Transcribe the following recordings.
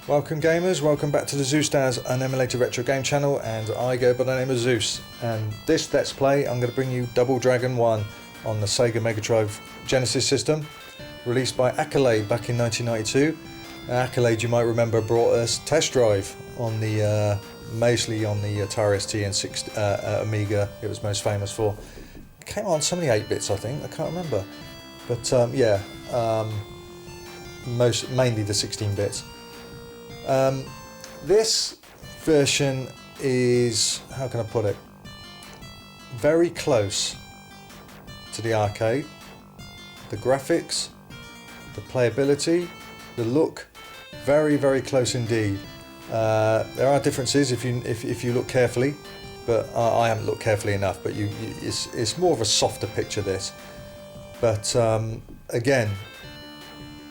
Welcome gamers, welcome back to the Zeusdaz Unemulated Retro Game Channel, and I go by the name of Zeus. And this Let's Play, I'm going to bring you Double Dragon 1 on the Sega Megadrive Genesis system, released by Accolade back in 1992. Accolade, you might remember, brought us Test Drive on the mostly on the Atari ST and Amiga. It was most famous for. It came on so many 8-bits, I think. I can't remember, but mainly the 16 bits. This version is, how can I put it, very close to the arcade. The graphics, the playability, the look, very close indeed. There are differences if you look carefully, but I haven't looked carefully enough. But it's more of a softer picture, this. But again,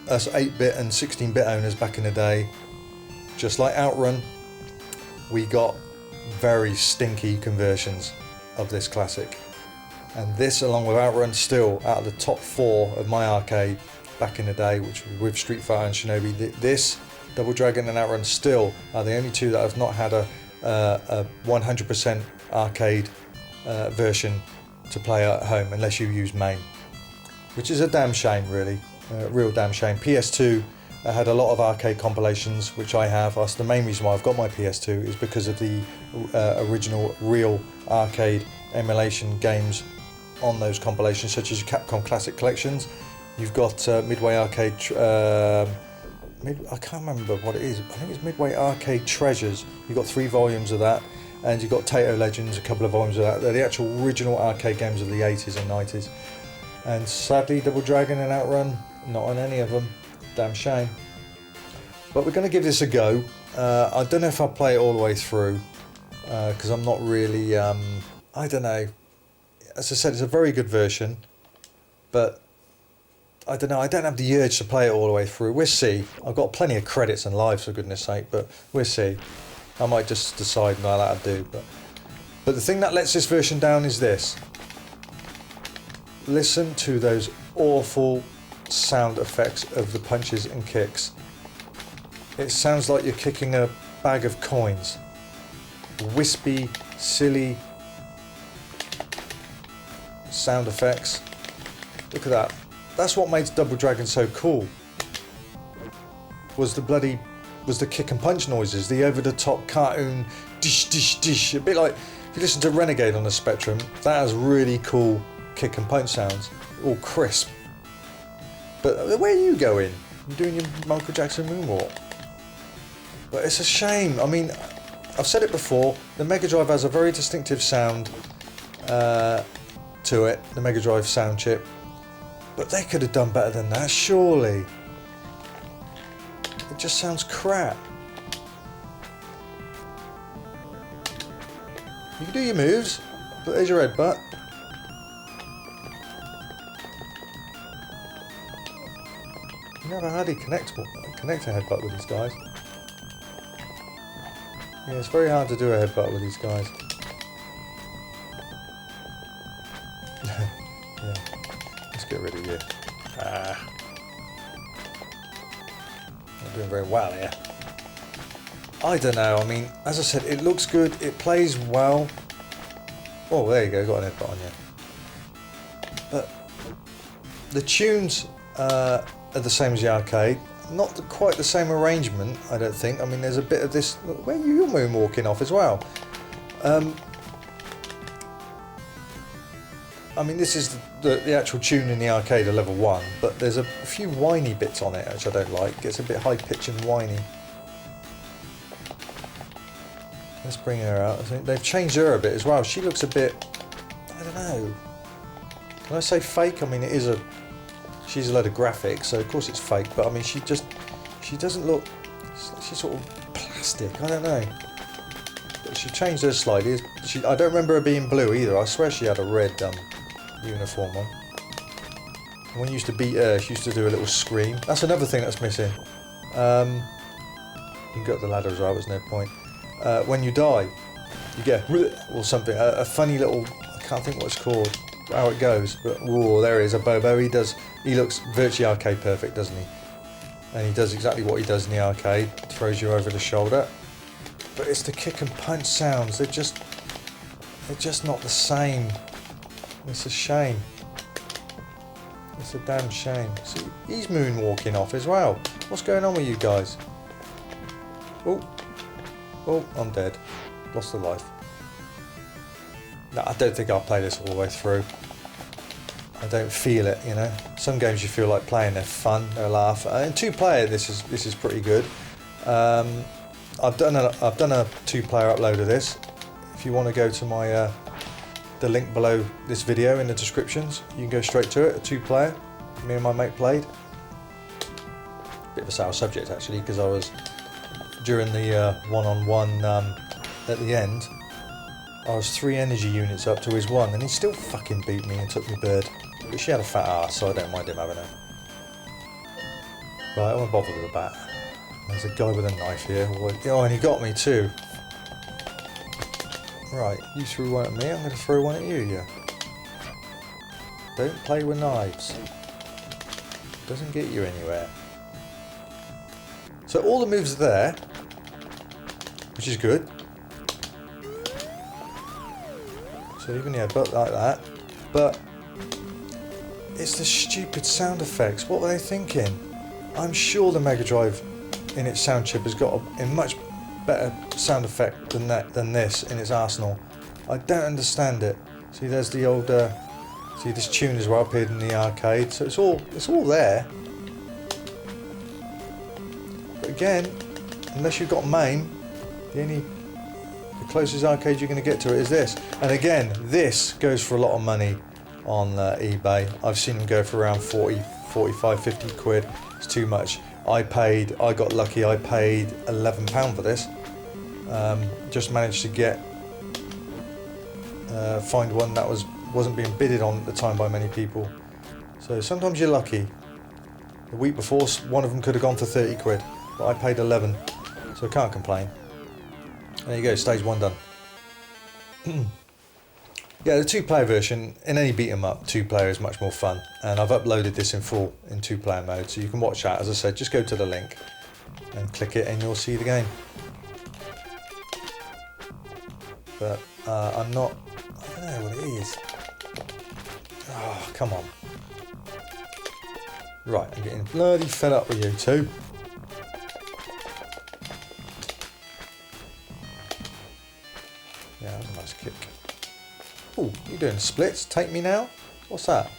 us 8-bit and 16-bit owners back in the day, just like Outrun, we got very stinky conversions of this classic. And this, along with Outrun, still out of the top 4 of my arcade back in the day, which was with Street Fighter and Shinobi. This, Double Dragon and Outrun, still are the only two that have not had a 100% arcade version to play at home, unless you use MAME, which is a damn shame, really. Real damn shame. PS2 had a lot of arcade compilations, which I have. That's the main reason why I've got my PS2, is because of the original real arcade emulation games on those compilations, such as Capcom Classic Collections. You've got Midway Arcade, I can't remember what it is, I think it's Midway Arcade Treasures. You've got 3 volumes of that, and you've got Taito Legends, a couple of volumes of that. They're the actual original arcade games of the 80s and 90s. And sadly, Double Dragon and Outrun, not on any of them. Damn shame. But we're going to give this a go. I don't know if I'll play it all the way through, because I'm not really, I don't know. As I said, it's a very good version, but I don't know, I don't have the urge to play it all the way through. We'll see. I've got plenty of credits and lives, for goodness sake, but we'll see. I might just decide no, that'll do. But the thing that lets this version down is this. Listen to those awful sound effects of the punches and kicks. It sounds like you're kicking a bag of coins. Wispy, silly sound effects. Look at that. That's what made Double Dragon so cool. Was the kick and punch noises, the over-the-top cartoon dish dish dish. A bit like if you listen to Renegade on the Spectrum, that has really cool kick and punch sounds, all crisp. But where are you going? You're doing your Michael Jackson moonwalk. But it's a shame. I mean, I've said it before, the Mega Drive has a very distinctive sound to it, the Mega Drive sound chip. But they could have done better than that, surely. It just sounds crap. You can do your moves, but there's your headbutt. Never had a connect a headbutt with these guys. Yeah, it's very hard to do a headbutt with these guys. Yeah, let's get rid of you. Not doing very well here. I don't know, I mean, as I said, it looks good, it plays well. Oh, there you go, got an headbutt on you. But the tunes are the same as the arcade. Not quite the same arrangement, I don't think. I mean, there's a bit of this. Where are you moonwalking off as well? I mean, this is the actual tune in the arcade of level 1, but there's a few whiny bits on it which I don't like. It gets a bit high pitched and whiny. Let's bring her out. I think they've changed her a bit as well. She looks a bit, I don't know. Can I say fake? I mean, it is she's a load of graphics, so of course it's fake, but I mean, she doesn't look, she's sort of plastic, I don't know. But she changed her slightly. I don't remember her being blue either. I swear she had a red uniform on. And when you used to beat her, she used to do a little scream. That's another thing that's missing. You can go up the ladder as well, there's no point. When you die, you get or something, a funny little, I can't think what it's called, how it goes, but whoa, there is a Bobo. He looks virtually arcade perfect, doesn't he? and he does exactly what he does in the arcade, throws you over the shoulder. But it's the kick and punch sounds, they're just not the same. It's a shame. It's a damn shame. See, he's moonwalking off as well. What's going on with you guys? Oh, I'm dead. Lost a life. No, I don't think I'll play this all the way through. I don't feel it, you know. Some games you feel like playing, they're fun, they're a laugh. In 2-player, this is pretty good. I've done a 2-player upload of this. If you want to go to my the link below this video in the descriptions, you can go straight to it. A 2-player. Me and my mate played. Bit of a sour subject actually, because I was during the one-on-one at the end. I was 3 energy units up to his 1, and he still fucking beat me and took me bird. But she had a fat ass, so I don't mind him having her. Right, I won't bother with the bat. There's a guy with a knife here. Oh, and he got me too. Right, you threw one at me, I'm going to throw one at you, yeah. Don't play with knives. Doesn't get you anywhere. So all the moves are there, which is good. So even yeah, but like that. But it's the stupid sound effects. What were they thinking? I'm sure the Megadrive in its sound chip has got a much better sound effect than this in its arsenal. I don't understand it. See, there's the old see, this tune as well appeared in the arcade, so it's all there. But again, unless you've got MAME, the closest arcade you're going to get to it is this. And again, this goes for a lot of money on eBay. I've seen them go for around 40, 45, 50 quid. It's too much. I got lucky, I paid £11 for this. Just managed to get find one that wasn't being bidded on at the time by many people. So sometimes you're lucky. The week before, one of them could have gone for 30 quid, but I paid 11, so I can't complain. There you go, stage 1 done. Yeah, the 2-player version, in any beat 'em up, 2-player is much more fun, and I've uploaded this in full in 2-player mode, so you can watch that. As I said, just go to the link and click it and you'll see the game. But I don't know what it is. Oh, come on. Right, I'm getting bloody fed up with you two. Yeah, that was a nice kick. Oh, you doing splits? Take me now? What's that?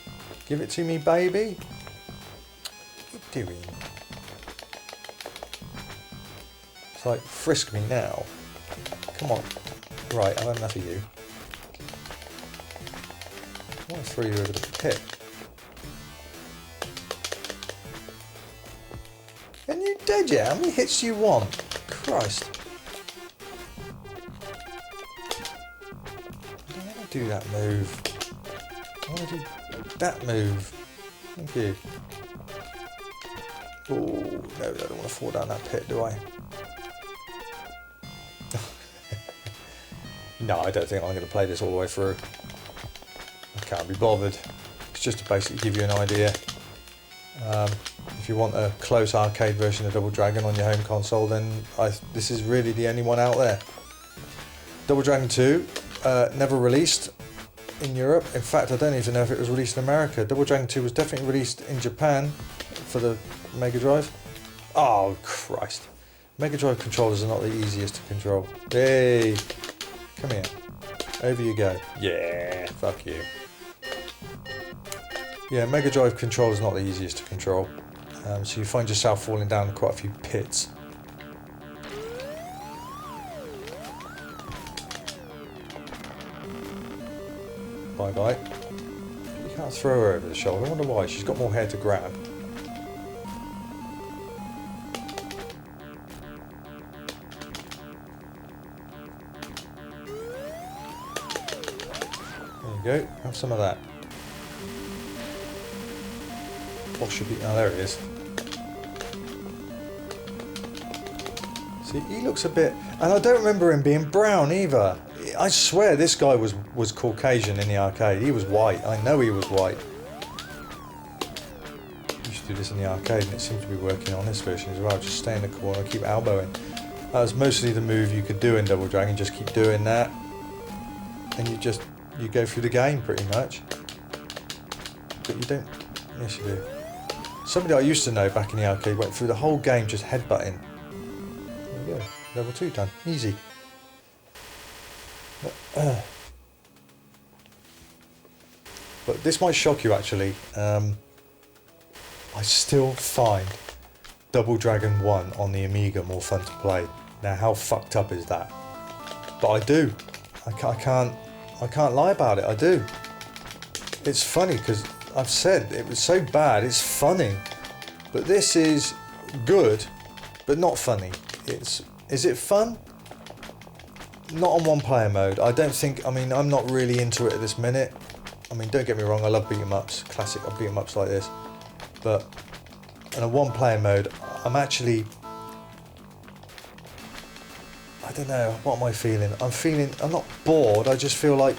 Give it to me, baby. What are you doing? It's like, frisk me now. Come on. Right, I've had enough of you. I want to throw you over the pit. And you dead yet? How many hits do you want? Christ. I don't want to do that move. I want to do that move. Thank you. Oh, no, I don't want to fall down that pit, do I? No, I don't think I'm going to play this all the way through. I can't be bothered. It's just to basically give you an idea. If you want a close arcade version of Double Dragon on your home console, then this is really the only one out there. Double Dragon 2, never released in Europe. In fact, I don't even know if it was released in America. Double Dragon 2 was definitely released in Japan for the Megadrive. Oh, Christ. Megadrive controllers are not the easiest to control. Hey! Come here. Over you go. Yeah, fuck you. Yeah, Megadrive controller is not the easiest to control. So you find yourself falling down quite a few pits. Bye bye. You can't throw her over the shoulder. I wonder why. She's got more hair to grab. There you go, have some of that. What should be? Oh, there it is. See, he looks a bit, and I don't remember him being brown either. I swear this guy was Caucasian in the arcade. He was white. I know he was white. do this in the arcade, and it seems to be working on this version as well. Just stay in the corner, keep elbowing. That was mostly the move you could do in Double Dragon, just keep doing that. And you go through the game pretty much. But you don't, yes you do. Somebody I used to know back in the arcade went through the whole game just headbutting. There you go, level 2 done, easy. But this might shock you actually. I still find Double Dragon 1 on the Amiga more fun to play. Now how fucked up is that? But I do. I can't lie about it, I do. It's funny because I've said it was so bad, it's funny. But this is good, but not funny. Is it fun? Not on one player mode. I don't think, I mean, I'm not really into it at this minute. I mean, don't get me wrong, I love beat 'em ups, classic beat 'em ups like this. But in a one player mode, I'm actually, I don't know, what am I feeling? I'm not bored, I just feel like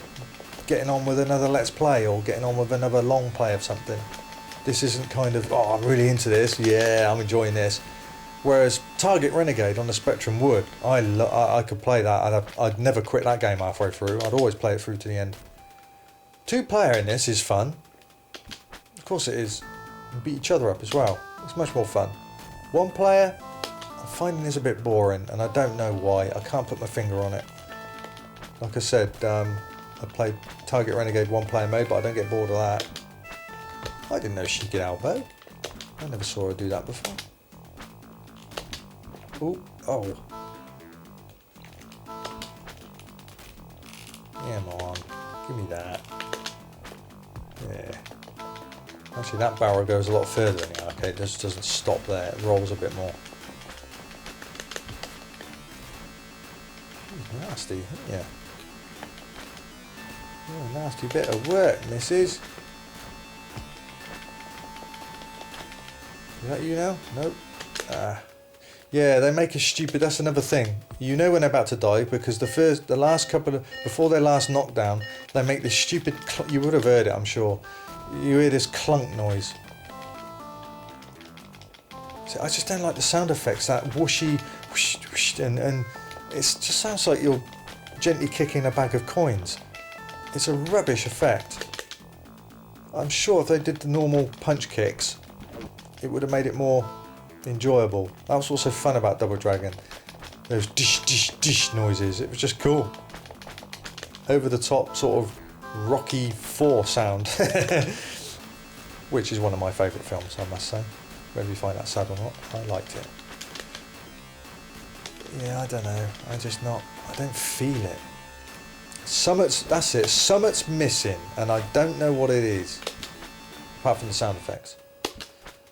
getting on with another Let's Play or getting on with another long play of something. This isn't kind of, oh, I'm really into this, yeah, I'm enjoying this. Whereas Target Renegade on the Spectrum would. I could play that, I'd never quit that game halfway through, I'd always play it through to the end. 2-player in this is fun. Of course it is. You beat each other up as well. It's much more fun. 1 player, I'm finding this a bit boring, and I don't know why. I can't put my finger on it. Like I said, I played Target Renegade 1-player mode, but I don't get bored of that. I didn't know she could elbow. I never saw her do that before. Ooh, oh. Come on, give me that. Yeah. Actually, that barrel goes a lot further in the arcade. It just doesn't stop there. It rolls a bit more. Nasty, yeah. Oh, nasty bit of work, missus. Is that you now? Nope. Yeah, they make a stupid. That's another thing. You know when they're about to die because the last couple of, before their last knockdown, they make this stupid. You would have heard it, I'm sure. You hear this clunk noise. So I just don't like the sound effects. That whooshy, whoosh, whoosh, and it just sounds like you're gently kicking a bag of coins. It's a rubbish effect. I'm sure if they did the normal punch kicks, it would have made it more enjoyable. That was also fun about Double Dragon. Those dish dish dish noises. It was just cool. Over the top sort of Rocky 4 sound. Which is one of my favourite films, I must say. Whether you find that sad or not, I liked it. Yeah, I don't know. I don't feel it. That's it. Summit's missing, and I don't know what it is. Apart from the sound effects.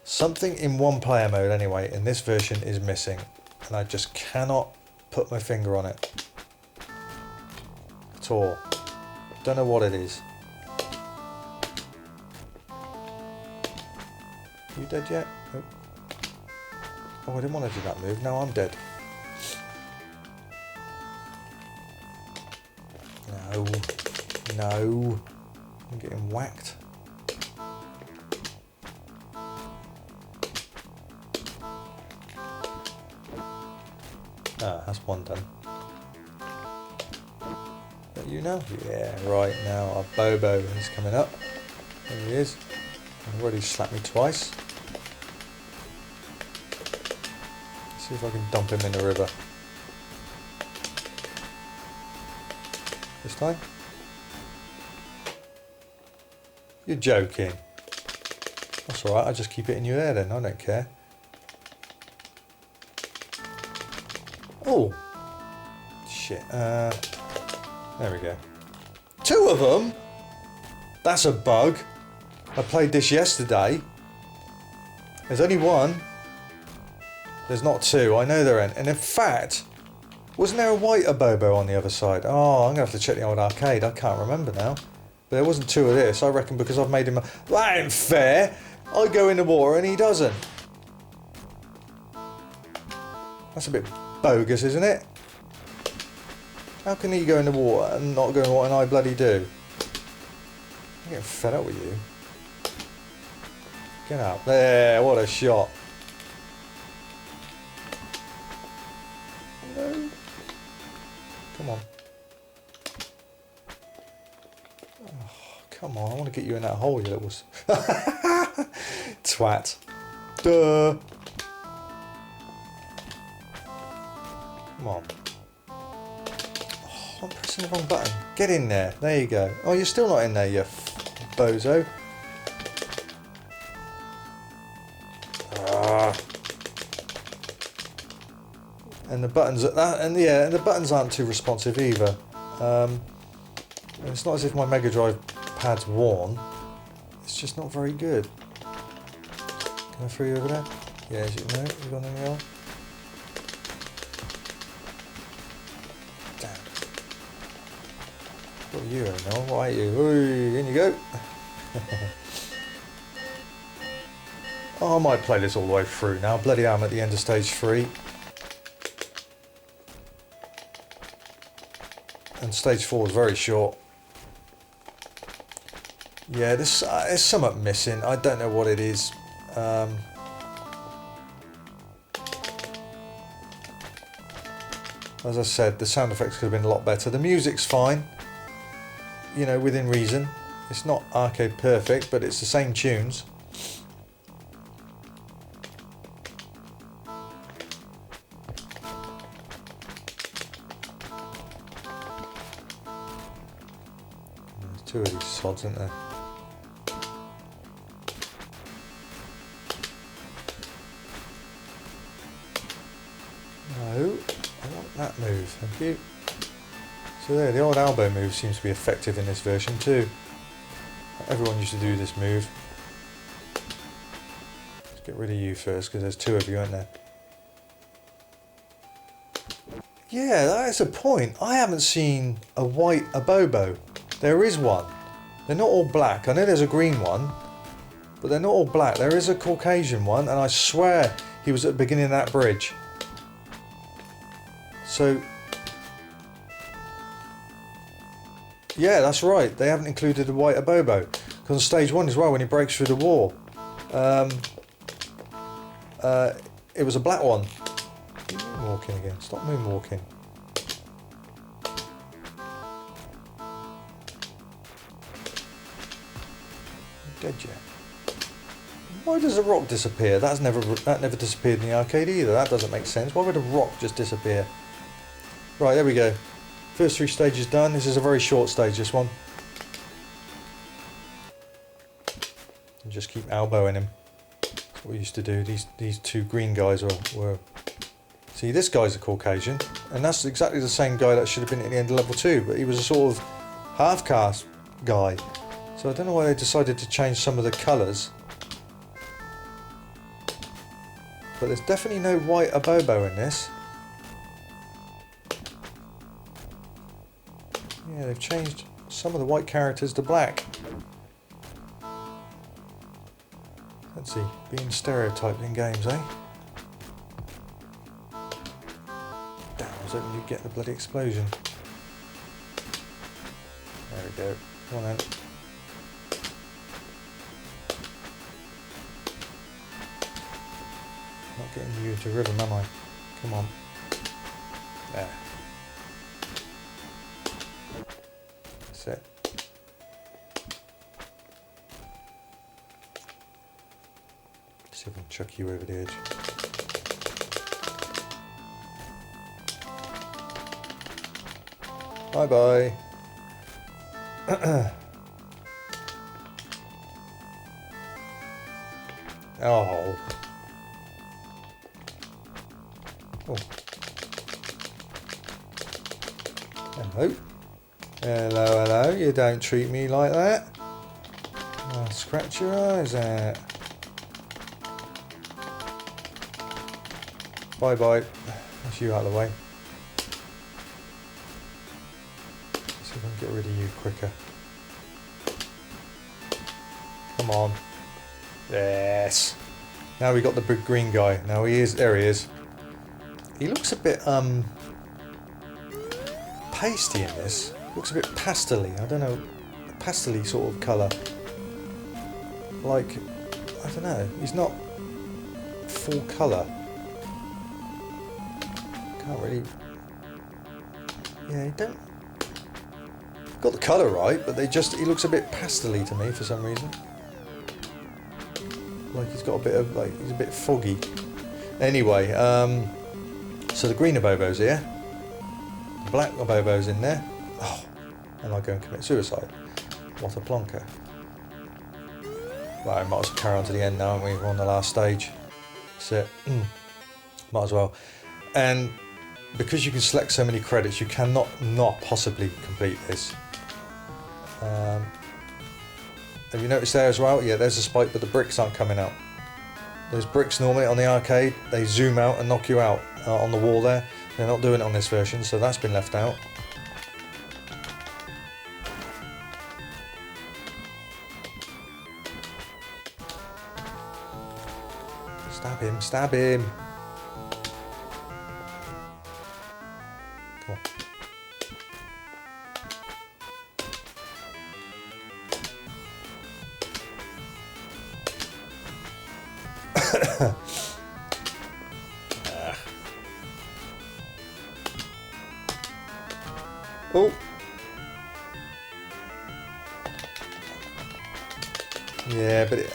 Something in 1-player mode anyway in this version is missing, and I just cannot put my finger on it at all. Don't know what it is. You dead yet? Oh. Oh, I didn't want to do that move. Now I'm dead. No. No. I'm getting whacked. Ah, that's one done. Is that you now? Yeah, right now our Bobo is coming up. There he is. He's already slapped me twice. See if I can dump him in the river. This time? You're joking. That's alright, I'll just keep hitting you there then, I don't care. Oh! Shit, there we go. 2 of them? That's a bug. I played this yesterday. There's only 1. There's not 2, I know there ain't. And in fact, wasn't there a white Abobo on the other side? Oh, I'm going to have to check the old arcade, I can't remember now. But there wasn't 2 of this, I reckon because I've made him that ain't fair! I go in the water and he doesn't. That's a bit bogus, isn't it? How can he go in the water and not go in what I bloody do? I'm getting fed up with you. Get out. There, what a shot. No. Come on. Oh, come on, I want to get you in that hole, you little... twat. Duh. Come on. Oh, I'm pressing the wrong button. Get in there. There you go. Oh, you're still not in there, you bozo. And the buttons the buttons aren't too responsive either. It's not as if my Megadrive pad's worn. It's just not very good. Can I throw you over there? Yeah, as you know, you got anything else? Damn. What are you, Noel? Why are you? Ooh, in you go. Oh, I might play this all the way through now. Bloody hell, I'm at the end of stage 3. And stage 4 is very short. Yeah, there's something missing. I don't know what it is. As I said, the sound effects could have been a lot better. The music's fine, you know, within reason. It's not arcade perfect, but it's the same tunes. There's 2 of these sods, isn't there? No, I want that move, thank you. So there, the old elbow move seems to be effective in this version too. Everyone used to do this move. Let's get rid of you first, because there's 2 of you, aren't there? Yeah, that is a point. I haven't seen a white abobo. There is one. They're not all black. I know there's a green one, but they're not all black. There is a Caucasian one, and I swear he was at the beginning of that bridge. So, yeah, that's right. They haven't included the white abobo. Because on stage 1 as well, when he breaks through the wall, it was a black one. Moonwalking again. Stop moonwalking. Dead yet? Why does a rock disappear? That never disappeared in the arcade either. That doesn't make sense. Why would a rock just disappear? Right, there we go. First 3 stages done. This is a very short stage, this one. And just keep elbowing him. That's what we used to do. These 2 green guys were... See, this guy's a Caucasian, and that's exactly the same guy that should have been at the end of level 2, but he was a sort of half-caste guy. So I don't know why they decided to change some of the colours. But there's definitely no white abobo in this. Yeah, they've changed some of the white characters to black. Let's see, being stereotyped in games, eh? Damn, I was hoping you'd get the bloody explosion. There we go. Come on then. Not getting you to rhythm, am I? Come on. There. That's it. See if I can chuck you over the edge. Bye bye. Oh. Oh. Hello. Hello, hello. You don't treat me like that. I'll scratch your eyes out. Bye bye. That's you out of the way. Let's see if I can get rid of you quicker. Come on. Yes. Now we got the big green guy. Now he is. There he is. He looks a bit pasty in this. Looks a bit pastel-y. I don't know, pastel-y sort of colour. Like I don't know, he's not full colour. Can't really... Yeah, he don't... Got the colour right, but he looks a bit pastel-y to me for some reason. Like he's got a bit of, like, he's a bit foggy. Anyway, so the green Abobo's here. The black Abobo's in there. Oh, and I go and commit suicide. What a plonker. Well, I might as well carry on to the end now, aren't we? We're on the last stage. That's it. Might as well. And because you can select so many credits, you cannot not possibly complete this. Have you noticed there as well? Yeah, there's a spike, but the bricks aren't coming out. Those bricks normally on the arcade, they zoom out and knock you out on the wall there. They're not doing it on this version, so that's been left out. Stab him, stab him. Come on. Oh. Yeah, but it,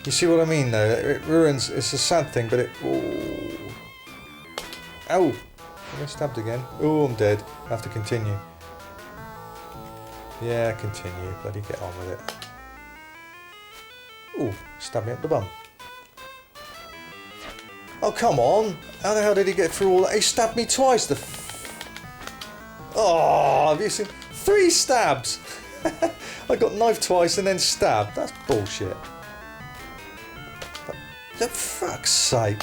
you see what I mean though? It ruins, it's a sad thing, but it... Oh. Ow! I got stabbed again. Oh, I'm dead. I have to continue. Yeah, continue. Bloody get on with it. Oh, stab me up the bum. Oh, come on! How the hell did he get through all that? He stabbed me twice, the Oh, have you seen? 3 stabs! I got knifed twice and then stabbed. That's bullshit. For fuck's sake.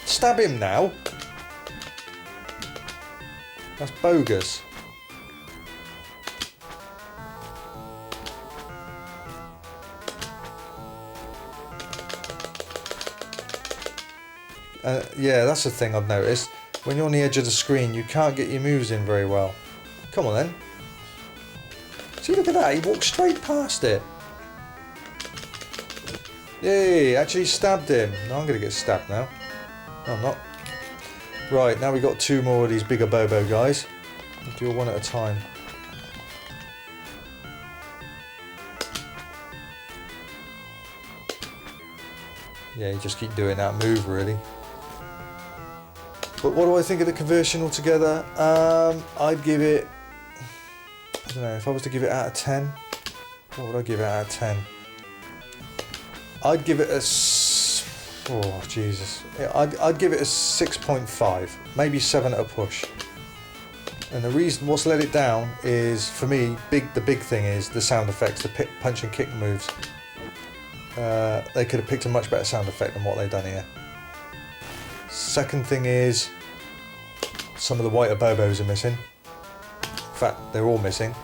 Stab him now. That's bogus. Yeah, that's the thing I've noticed. When you're on the edge of the screen, you can't get your moves in very well. Come on then. See, look at that. He walked straight past it. Yay, actually stabbed him. No, I'm going to get stabbed now. No, I'm not. Right, now we've got 2 more of these bigger Bobo guys. We'll do one at a time. Yeah, you just keep doing that move, really. But what do I think of the conversion altogether? I'd give it... I don't know, if I was to give it out of 10, what would I give it out of 10? I'd give it a... Oh, Jesus. I'd give it a 6.5, maybe 7 at a push. And the reason what's let it down is, for me, the big thing is the sound effects, the punch and kick moves. They could have picked a much better sound effect than what they've done here. Second thing is, some of the white Abobos are missing. In fact, they're all missing.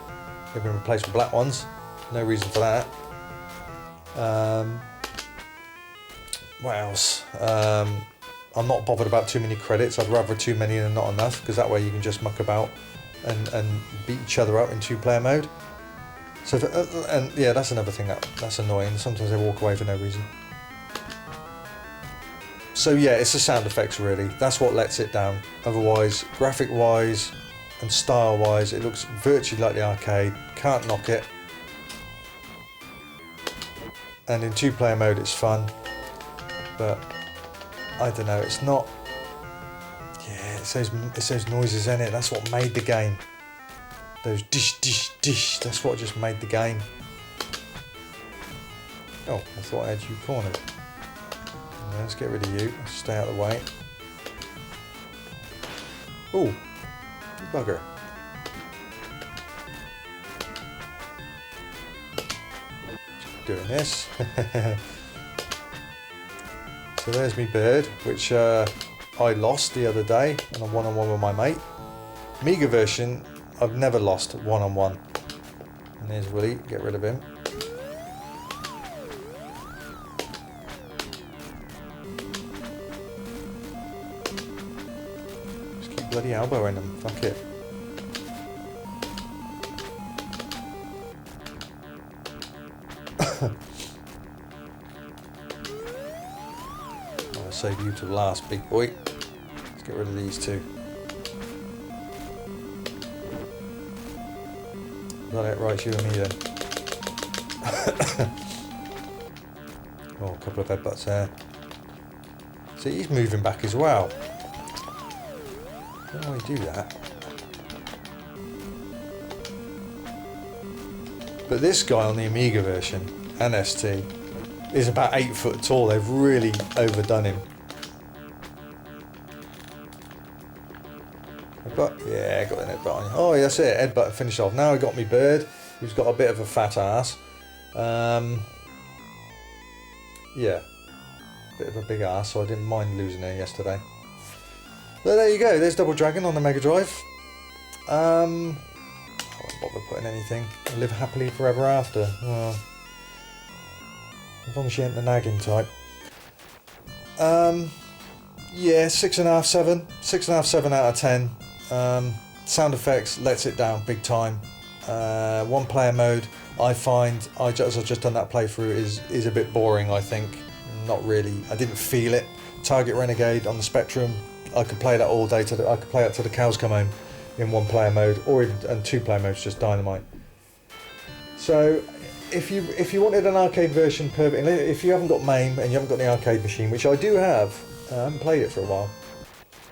They've been replaced with black ones. No reason for that. What else? I'm not bothered about too many credits. I'd rather too many than not enough, because that way you can just muck about and beat each other up in 2-player mode. So, and yeah, that's another thing that's annoying. Sometimes they walk away for no reason. So yeah, it's the sound effects really. That's what lets it down. Otherwise, graphic-wise and style-wise, it looks virtually like the arcade. Can't knock it. And in 2-player mode, it's fun. But I don't know. It's not. Yeah, it's those noises in it. That's what made the game. Those dish, dish, dish. That's what just made the game. Oh, I thought I had you cornered. Let's get rid of you. Let's stay out of the way. Oh, bugger. Doing this. So there's me bird, which I lost the other day on a one-on-one with my mate. Mega version, I've never lost one-on-one. And there's Willie. Get rid of him. Bloody elbow in them, fuck it. I'll save you to last, big boy. Let's get rid of these two. Got it, right, you and me then. Oh, a couple of headbutts there. See, he's moving back as well. I don't know why you do that. But this guy on the Amiga version and ST is about 8 foot tall. They've really overdone him. Headbutt? Yeah, got an headbutt on you. Oh, yeah, that's it. Headbutt finished off. Now I got me bird, who's got a bit of a fat ass. Yeah, bit of a big ass, so I didn't mind losing her yesterday. But there you go. There's Double Dragon on the Megadrive. I won't bother putting anything. Live happily forever after. Well, as long as she ain't the nagging type. Yeah, 6.5, 7. 6.5, 7 out of 10. Sound effects lets it down big time. One player mode, I find, as I've just done that playthrough, is a bit boring, I think. Not really. I didn't feel it. Target Renegade on the Spectrum, I could play that all day. I could play it till the cows come home in one player mode, or even and 2 player modes, just dynamite. So if you wanted an arcade version, perfect. If you haven't got MAME and you haven't got the arcade machine, which I do have, I haven't played it for a while,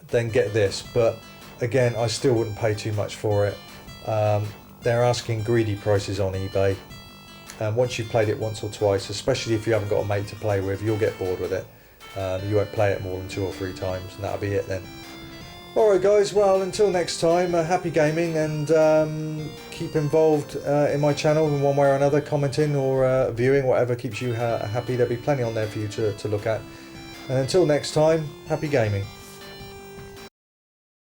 then get this. But again, I still wouldn't pay too much for it. They're asking greedy prices on eBay. Once you've played it once or twice, especially if you haven't got a mate to play with, you'll get bored with it. You won't play it more than 2 or 3 times, and that'll be it then. Alright guys, well, until next time, happy gaming, and keep involved in my channel in one way or another, commenting or viewing, whatever keeps you happy. There'll be plenty on there for you to look at. And until next time, happy gaming.